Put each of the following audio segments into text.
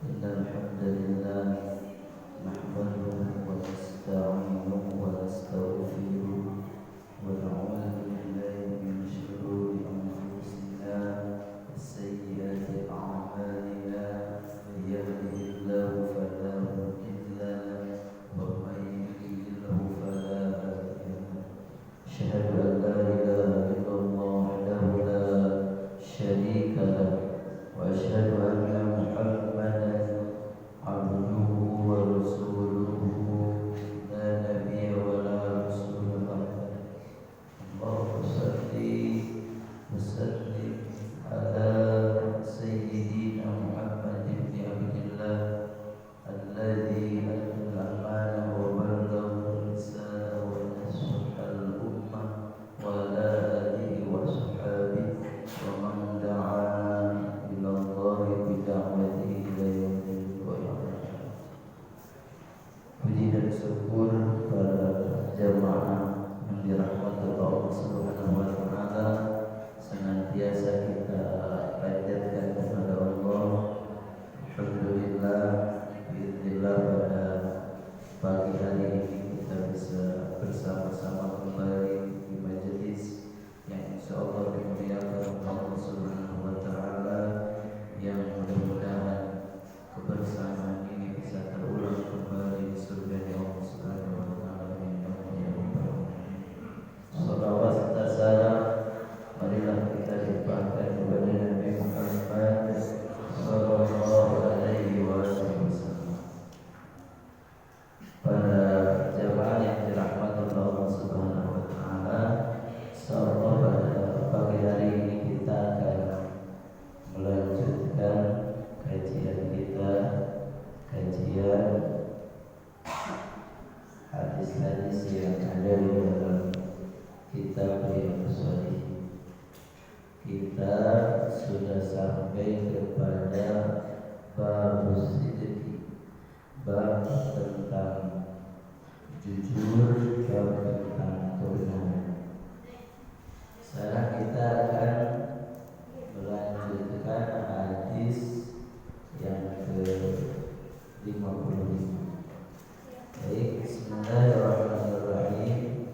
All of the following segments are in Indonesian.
إن الحمد لله نحمده ونستعينه ونستغفره ونعوذ بالله من شرور أنفسنا وسيئات أعمالنا من يهده الله فلا مضل له ومن يضلل فلا هادي له أشهد أن لا إله إلا الله وحده لا شريك له وأشهد أن محمدا عبده ورسوله لا نبي ولا رسول بعده اللهم صل وسلم على سيدنا محمد بن عبد الله الذي أدى الأمانة وبلغ الرسالة ونصح الأمة وعلى آله وصحبه ومن دعا إلى الله بدعوته إلى يوم القيامة. Puji dan syukur pada jamaah yang dirahmati Allah Subhanahu wa taala, senantiasa kita panjatkan kepada Allah. Alhamdulillah, bismillah, pada pagi hari ini kita bisa bersama-sama kembali di majelis yang insyaallah dimuliakan Allah Subhanahu wa taala, yang mudah-mudahan kebersamaan ini bisa terulang kembali di surga Allah Subhanahu wa taala. Salawat serta salam marilah kita limpahkan kepada Nabi Muhammad sallallahu alaihi wasallam. Para jamaah yang dirahmati Allah Subhanahu wa taala, insyaallah pada pagi hari ini kita akan melanjutkan kajian kita, kajian hadis-hadis yang ada di dalam kitab Riyadhus Shalihin. Kita sudah sampai kepada bab sidqi, bab tentang jujur, bab tentang kebenaran. Sekarang kita akan melanjutkan hadis yang ke-55. Baik, bismillahirrahmanirrahim.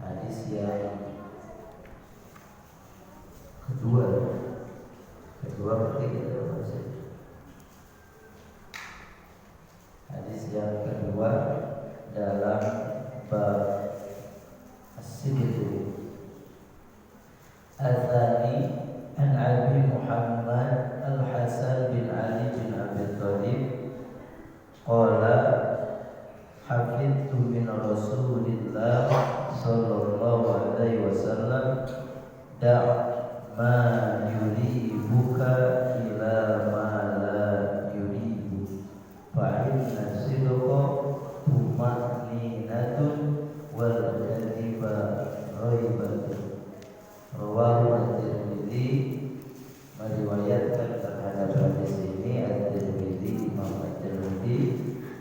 Hadis yang kedua berarti kita baca. Hadis yang kedua dalam bab as-sidq. Al-thani an Abi Muhammad Al-Hasan bin Ali bin Abi Thalib qala hafidtu min Rasulillah sallallahu alaihi wasallam da' ma yuribuka ila ma la yuribu fa inna sidqa tuma'ninatun wal kadhiba ghaibatun. Rawahu At-Tirmidzi. Meriwayatkan terhadap hadis ini At-Tirmidzi, Imam At-Tirmidzi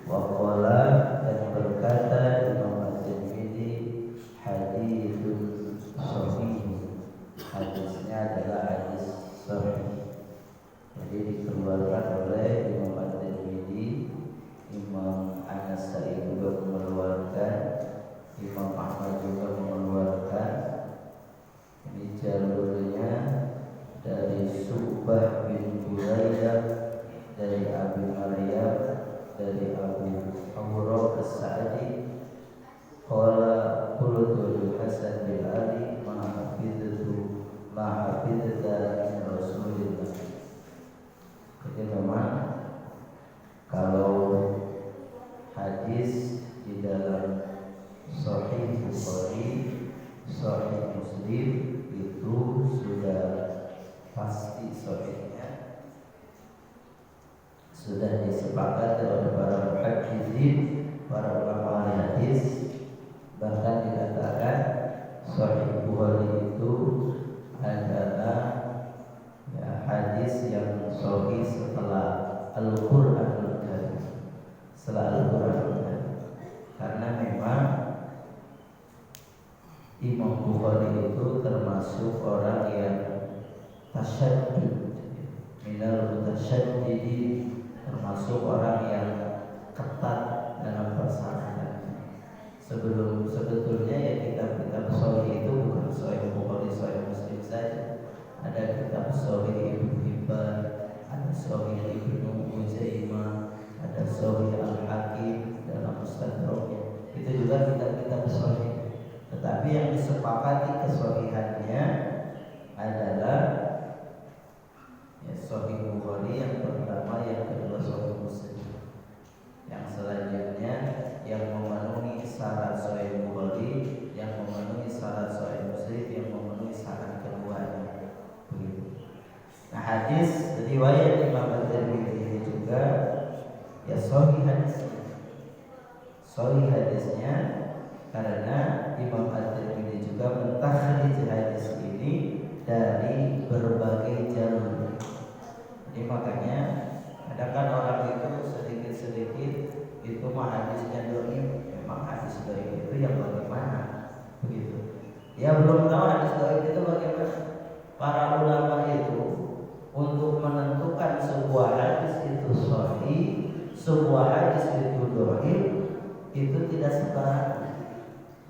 wa qala, dan berkata Imam At-Tirmidzi, haditsun sahih. Hadisnya adalah hadis sahih. Jadi dikeluarkan oleh Imam At-Tirmidzi, Imam An-Nasa'i juga mengeluarkan, Imam Ahmad juga mengeluarkan. Ini jalurnya dari Subah bin Buraidah, dari Abi Maryam, dari Abu Amr As-Sa'di. Qala qultu Hasan bin Ali ma hafidtu min Rasulillah. Jadi memang kalau hadis di dalam Sahih Bukhari, Sahih Muslim itu sudah pasti sahihnya, sudah disepakati oleh para muhaddisin, para ulama hadis. Bahkan dikatakan Sahih Bukhari itu adalah hadis yang sahih setelah Al-Qur'anul Karim, setelah Al-Qur'anul Karim. Karena memang Imam Bukhari itu termasuk orang yang tasyadud mutasyaddidin, termasuk orang yang ketat dalam persyaratan. Sebetulnya ya kitab-kitab sahih itu bukan sahih Bukhari, sahih Muslim saja. Ada kitab sahih Ibnu Hibban, ada sahih Ibnu Uzaimah, ada sahih Al-Hakim dalam Mustadraknya. Itu juga kitab-kitab sahih. Tetapi yang disepakati kesahihannya adalah ya sahih Bukhari yang pertama, yang kedua sahih Muslim. Yang selanjutnya yang memenuhi syarat sahih Bukhari, yang memenuhi syarat sahih Muslim, yang memenuhi syarat keduanya. Begitu. Nah, hadis riwayat Imam At-Tirmidzi ini juga ya sahih hadisnya. Sahih hadisnya karena Imam At-Tirmidzi juga mentakhrij hadis ini dari berbagai jalur. Jadi makanya kadang-kadang orang itu sedikit-sedikit itu mah hadisnya dhaif. Memang hadis dhaif itu yang bagaimana? Begitu. Dia belum tahu hadis dhaif itu bagaimana. Para ulama itu untuk menentukan sebuah hadis itu sahih, sebuah hadis itu dhaif, itu tidak sembarangan.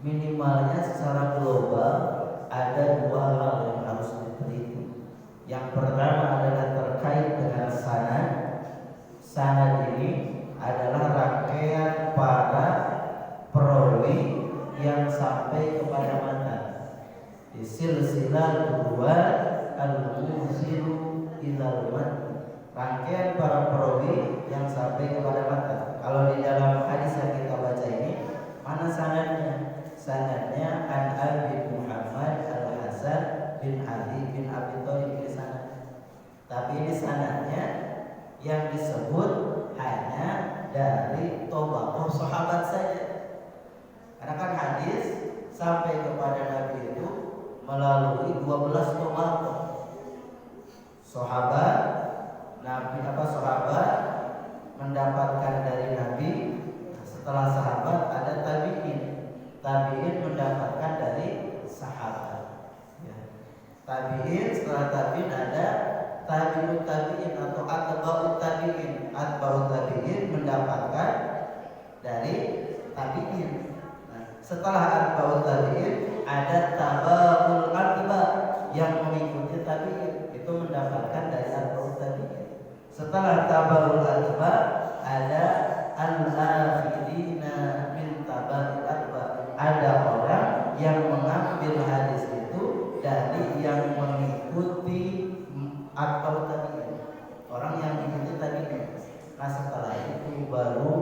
Minimalnya secara global ada dua hal yang harus diteliti. Yang pertama adalah terkait dengan sanad. Sanad ini adalah rangkaian para perawi yang sampai kepada matan. Di silsilah kedua al-musilu ilal matan, rangkaian para perawi yang sampai kepada matan. Kalau di dalam hadis yang kita baca ini, mana sanadnya? Sanadnya an Abi Muhammad Al-Hasan bin Ali bin Abi Thalib, ini sanad. Tapi ini sanadnya yang disebut hanya dari tabaqah sahabat saja. Karena kan hadis sampai kepada Nabi itu melalui 12 tabaqah. Sahabat Nabi sahabat mendapatkan dari Nabi, setelah sahabat ada tabi'in. Tabi'in mendapatkan dari sahabat. Ya. Tabi'in, setelah tabi'in ada tabi'ut tabi'in atau atba'ut tabi'in. Atba'ut tabi'in mendapatkan dari tabi'in. Nah, setelah atba'ut tabi'in ada tabaul atba yang mengikuti tabi'in, itu mendapatkan dari atba'ut tabi'in. Setelah tabaul atba ada al-afidina min tabaul atba. Ada orang yang mengambil hadis itu dari yang mengikuti atau tabi'in, orang yang mengikuti tabi'in. Nah, setelah itu baru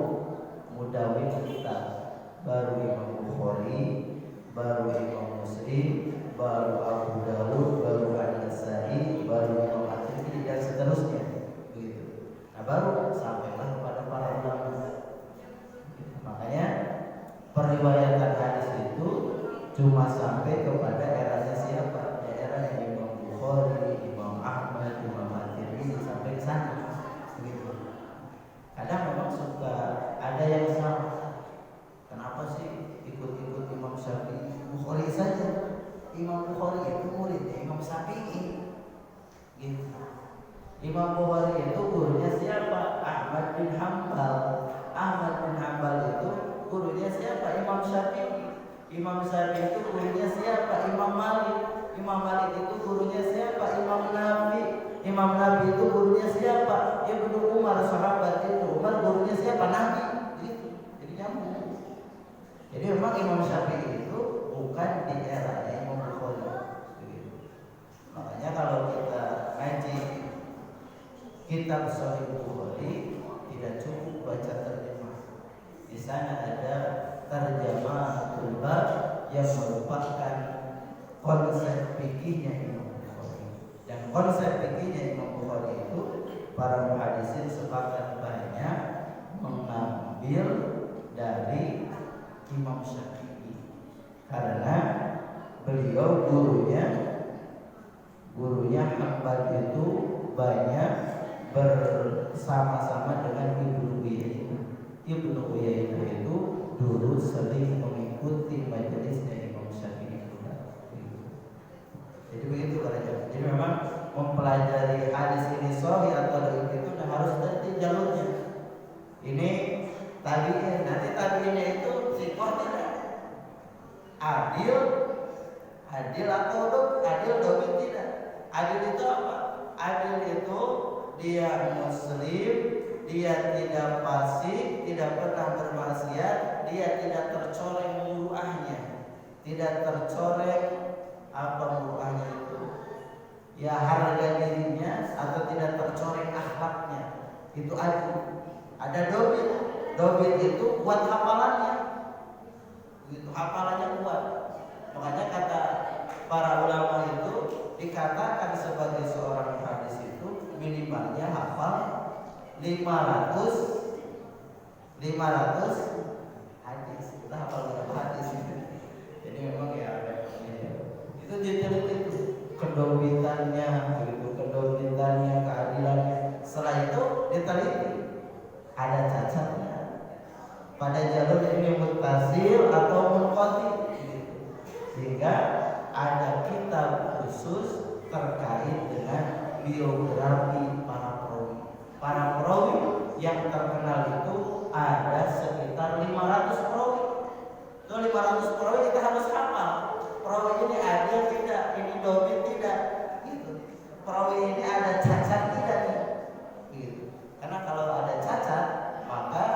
mudawwin kitab, baru Imam Bukhari, baru Imam Muslim, baru Abu Dawud, baru An-Nasa'i, baru Imam At-Tirmidzi dan seterusnya. Begitu. Nah, baru sampailah kepada para ulama. Makanya periwayatan hadis itu cuma sampai kepada eranya siapa? Ya, era Imam Bukhari, Imam Ahmad, Imam At-Tirmidzi, sampai ke sana. Begitu. Kadang memang suka ada yang salah. Kenapa sih ikut-ikut Imam Syafi'i? Bukhari saja. Imam Bukhari itu muridnya Imam Syafi'i. Gitu. Imam Bukhari itu gurunya siapa? Ahmad bin Hanbal. Ahmad bin Hanbal itu gurunya siapa? Imam Syafi'i. Imam Syafi'i itu gurunya siapa? Imam Malik. Imam Malik itu gurunya siapa? Imam Nafi. Imam Nafi itu gurunya siapa? Ibnu Umar, sahabat Ibnu Umar gurunya siapa? Nabi. Gitu. Jadi nyambung. Jadi memang Imam Syafi'i itu bukan di era Imam Bukhari. Gitu. Makanya kalau kita ngaji kitab Sahih Bukhari tidak cukup baca terjemah. Di sana ada terjemahatul bab yang merupakan konsep fikihnya Imam Bukhari. Dan konsep fikihnya Imam Bukhari itu para muhaddisin sepakat banyak mengambil dari Imam Syafi'i. Karena beliau gurunya Hanbal itu banyak bersama-sama dengan Ibnu Uyainah. Ibnu Uyainah itu dulu sering mengikuti majelisnya Imam Syafi'i. Jadi begitu caranya. Jadi memang mempelajari hadis ini sahih atau dhaif itu Ini tabi'in. Nanti tabi'innya itu sikoh tidak? Adil atau adil dobit tidak? Adil itu apa? Adil itu dia muslim, dia tidak fasik, tidak pernah bermaksiat, dia tidak tercoreng muruahnya, tidak tercoreng apa muruahnya itu, ya harga dirinya atau tidak tercoreng akhlaknya, itu adil. Ada dobit itu buat hafalannya, itu hafalannya kuat. Makanya kata para ulama itu dikatakan sebagai seorang hadis itu minimalnya hafal 500 hadis. Kita hafal berapa hadis itu? Jadi memang ya itu diteliti itu kedobitannya, keadilannya. Setelah itu diteliti ada cacatnya pada jalur ini muttasil atau munqati, sehingga ada kitab khusus terkait dengan biografi para perawi yang terkenal itu ada sekitar 500 perawi. Itu 500 perawi kita harus hafal. Perawi ini ada tidak, ini dobit tidak, gitu. Perawi ini ada cacat tidak, gitu. Karena kalau ada cacat maka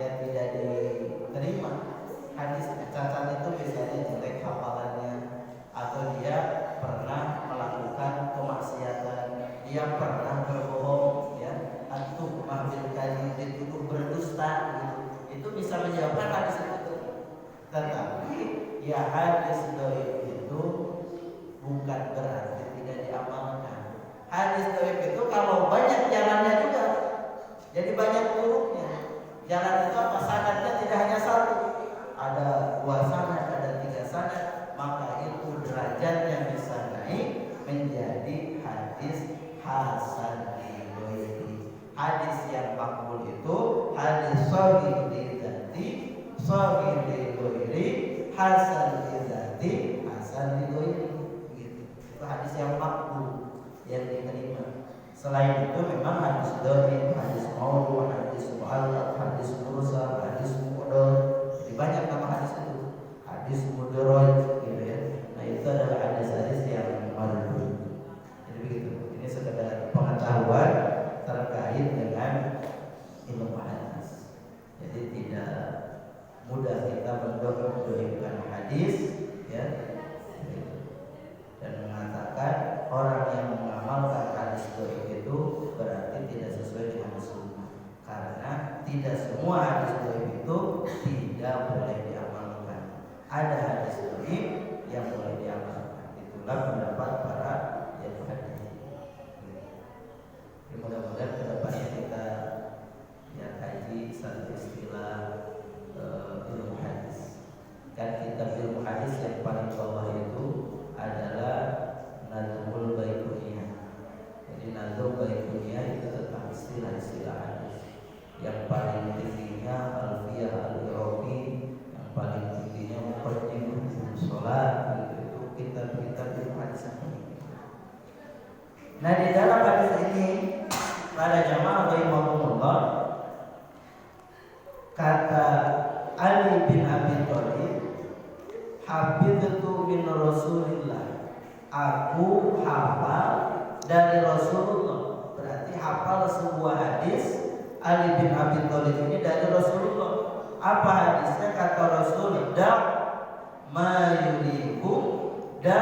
ya tidak diterima hadisnya. Cacat itu biasanya jelek hafalannya, atau dia pernah melakukan kemaksiatan, dia pernah berbohong, ya, antum mahbil kali dituduh berdusta, gitu. Itu bisa menjawabkan hadis itu. Tetapi ya hadis dhaif itu bukan berarti tidak diamalkan. Hadis dhaif itu kalau banyak jalannya juga, jadi banyak turunnya. Jalan itu apa? Sanadnya tidak hanya satu, ada 2 sanad, ada 3 sanad, maka itu derajatnya bisa naik menjadi hadis hasan li ghairi. Hadis yang makbul itu hadis shahih li dzati, shahih li ghairi, hasan li dzati, hasan li ghairi. Gitu. Itu hadis yang makbul, yang diterima. Selain itu memang hadis dhaif, hadis maudhu', hadis mu'allaq, hadis mursal, hadis mu'dhal. Jadi banyak nama hadis itu. Hadis mudraj, gitu ya. Nah, itu adalah hadis-hadis yang mardud. Jadi begitu. Ini sekedar pengetahuan terkait dengan ilmu hadis. Jadi tidak mudah kita mendohibkan hadis, ya. Dan mengatakan orang yang mengamalkan hadis dhaif itu berarti tidak sesuai dengan sunnah, karena tidak semua hadis dhaif itu tidak boleh diamalkan. Ada hadis dhaif yang boleh diamalkan. Itulah pendapat para ahli hadis. Mudah-mudahan kedepannya kita ya kaji satu istilah ilmu hadis. Kan kitab ilmu hadis yang paling bawah itu adalah Nazmul Baiquniyah. Jadi Nazmul Baiquniyah itu tentang istilah-istilah hadis. Yang paling tingginya Alfiyah Al-Iraqi, yang paling tingginya Muqaddimah Shalat, itu kitab-kitab ilmu hadis. Nah, di dalam hadis ini para jamaah rahimahumullah, kata Ali bin Abi Thalib, hafidtu min Rasulillah, aku hafal dari Rasulullah. Berarti hafal sebuah hadis Ali bin Abi Thalib ini dari Rasulullah. Apa hadisnya? Kata Rasul, da ma yuribu, da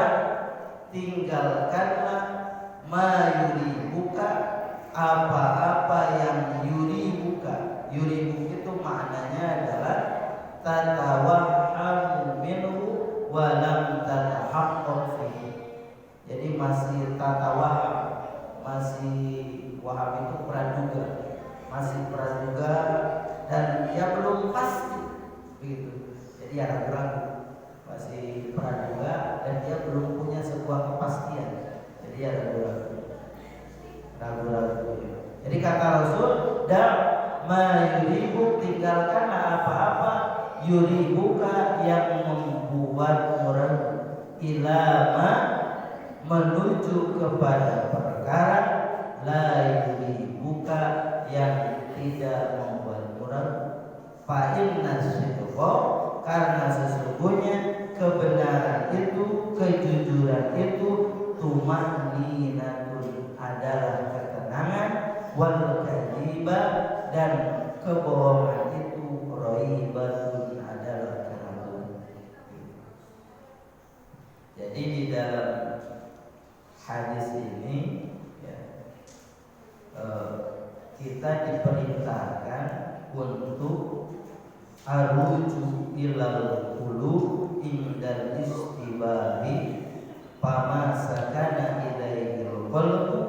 tinggalkanlah, ma yuribuka, apa-apa yang yuribuka. Yuribu itu maknanya adalah tatawahhamu minhu wa lam tatahaqqaq fihi. Jadi masih tatawahham, masih waham itu praduga, masih praduga dan dia belum pasti, begitu. Jadi ya ragu-ragu, masih praduga dan dia belum punya sebuah kepastian. Jadi ya ragu-ragu. Jadi kata Rasul, da ma yuribu, tinggalkanlah apa-apa yuribuka yang membuat orang ilama, menuju kepada perkara la yuribuka yang tidak membuat adalah ketenangan, wal kadhiba dan kebohongan itu raibatun adalah keraguan. Jadi di dalam hadis ini ya, kita diperintahkan untuk aruju ilal qulub indal istibahi fama sakana ilaihi qalbu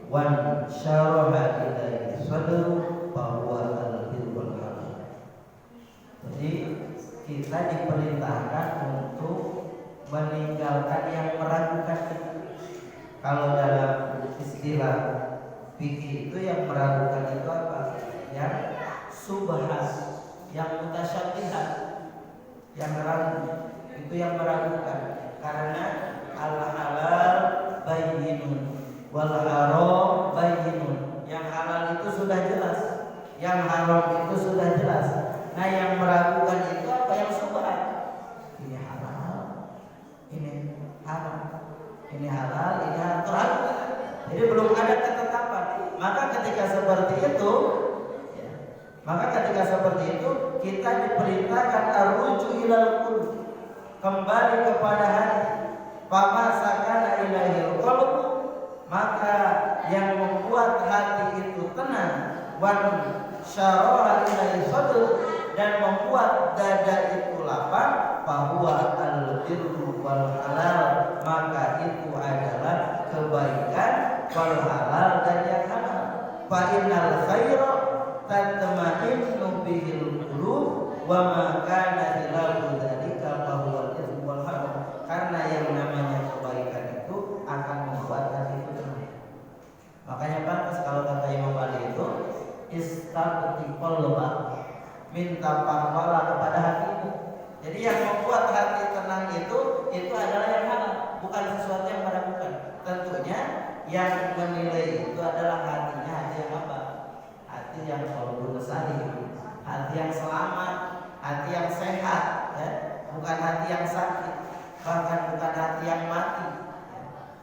wan syaraha ilaihi sadru bahwa al-birrul halal. Jadi kita diperintahkan untuk meninggalkan yang meragukan. Kalau dalam istilah fikih itu yang meragukan itu apa? Yang subhat, yang mutasyabihat, yang ragu, itu yang meragukan. Karena al-halal bayyinun wal haram bayyinun. Yang halal itu sudah jelas, yang haram itu sudah jelas. Nah, yang meragukan itu apa? Yang subhat. Ini halal, ini haram, ini halal, ini haram. Jadi belum ada ketetapan. Maka ketika seperti itu, kita diperintahkan arruju ilal qulub, kembali kepada hati. Fama sakana ilahil qalb, maka yang membuat hati itu tenang, wan syaraha ilaihi sadr, dan membuat dada itu lapang, bahwa al-birru wal halal, maka itu adalah kebaikan wal halal dan yang halal. Fa innal khaira tatma'innu bihil qulub wa ma kana khilafu dzalika fa huwa al-ithmu wal haram. Karena yang namanya kebaikan itu akan membuat hati itu tenang. Makanya pantas kalau kata Imam Ali itu istaqtiqal qalba, minta pahala kepada hatimu. Jadi yang membuat hati tenang itu adalah yang halal, bukan sesuatu yang meragukan. Tentunya yang menilai itu adalah hatinya, hati yang apa? Hati yang qalbun salim, hati yang selamat, hati yang sehat, ya. Bukan hati yang sakit, bahkan bukan hati yang mati.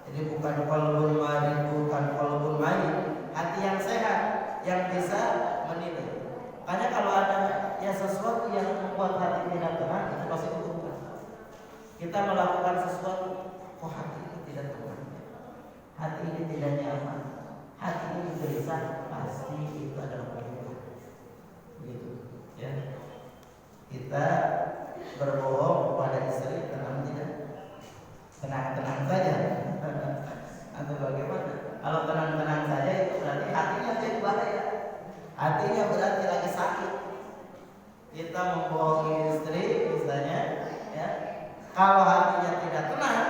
Jadi bukan qalbun marid, bukan qalbun mayit, hati yang sehat yang bisa menilai. Makanya kalau ada ya sesuatu yang membuat hati tidak tenang, itu pasti bukan. Kita melakukan sesuatu, kok hati ini tidak tenang, hati ini tidak nyaman, hati ini gelisah, pasti itu adalah keburukan. Begitu, ya. Kita berbohong kepada istri, tenang tidak? Tenang-tenang saja. Atau bagaimana? Kalau tenang-tenang saja itu berarti hatinya tidak bahaya. Hatinya berarti lagi sakit. Kita membohongi istri misalnya, ya. Kalau hatinya tidak tenang,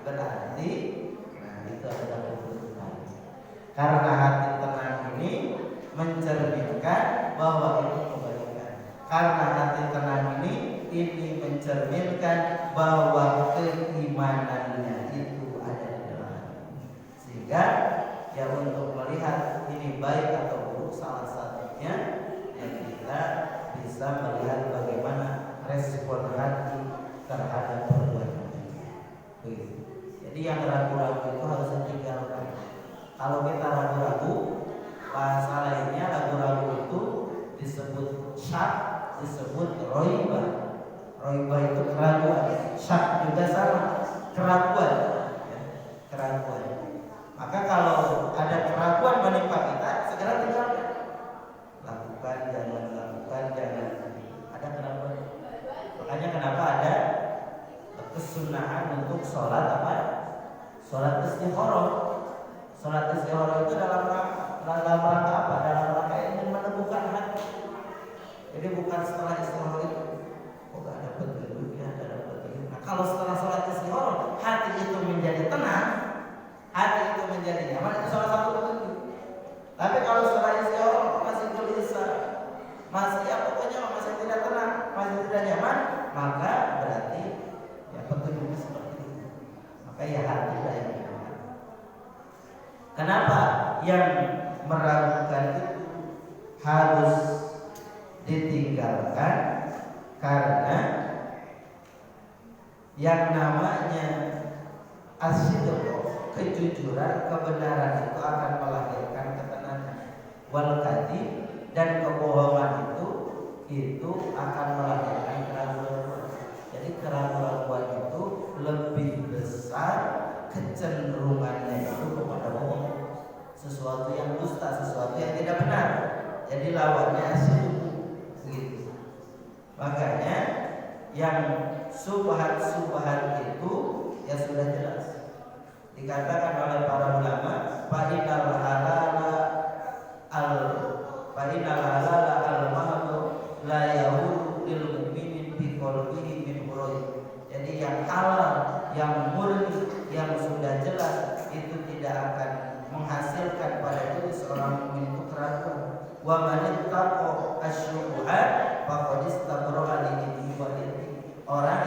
berarti itu adalah keburukan. Karena hati tenang ini mencerminkan bahwa itu kebaikan. Karena hati tenang ini mencerminkan bahwa keimanannya itu ada di dalam hati. Sehingga ya untuk melihat ini baik atau buruk, salah satunya yang kita bisa melihat bagaimana respon hati terhadap perbuatan ini. Jadi yang ragu-ragu itu harus ditinggalkan. Kalau kita ragu-ragu, bahasa lainnya ragu-ragu itu disebut syak, disebut roibah. Roibah itu keraguan, syak juga sama, keraguan, ya, keraguan. Maka kalau ada keraguan menimpa kita, segera tinggalkan. Lakukan, jangan lakukan, jangan. Ada keraguan. Makanya kenapa ada kesunahan untuk sholat apa? Sholat istikharah. Sholat istikharah itu dalam rangka apa? Dalam rangka ingin meneguhkan hati. Jadi bukan setelah istikharah itu, oh gak ada petunjuk, ya gak ada petunjuk. Nah, kalau setelah sholat istikharah hati itu menjadi tenang, hati itu menjadi nyaman, itu salah satu petunjuk. Tapi kalau setelah istikharah masih gelisah, masih ya pokoknya masih tidak tenang, masih tidak nyaman, maka berarti ya petunjuknya seperti itu. Maka ya hati lah yang nyaman. Kenapa yang meragukan itu harus ditinggalkan? Karena yang namanya asidq, kejujuran, kebenaran itu wal kadhib, dan kebohongan itu akan melahirkan keraguan. Jadi keraguan itu lebih besar kecenderungannya itu kepada bohong, sesuatu yang dusta, sesuatu yang tidak benar. Jadi lawannya syirik begitu. Makanya yang subhat itu ya sudah jelas dikatakan oleh para ulama, fa'inal halala al-mahdu la yahulu lil mu'minin bi qalbihi min hurri. Jadi yang halal, yang murni, yang sudah jelas itu tidak akan menghasilkan pada diri seorang mukmin itu keraguan. Wa man ittaqa asyubuhat faqad istabra li dinihi wa irdihi. Orang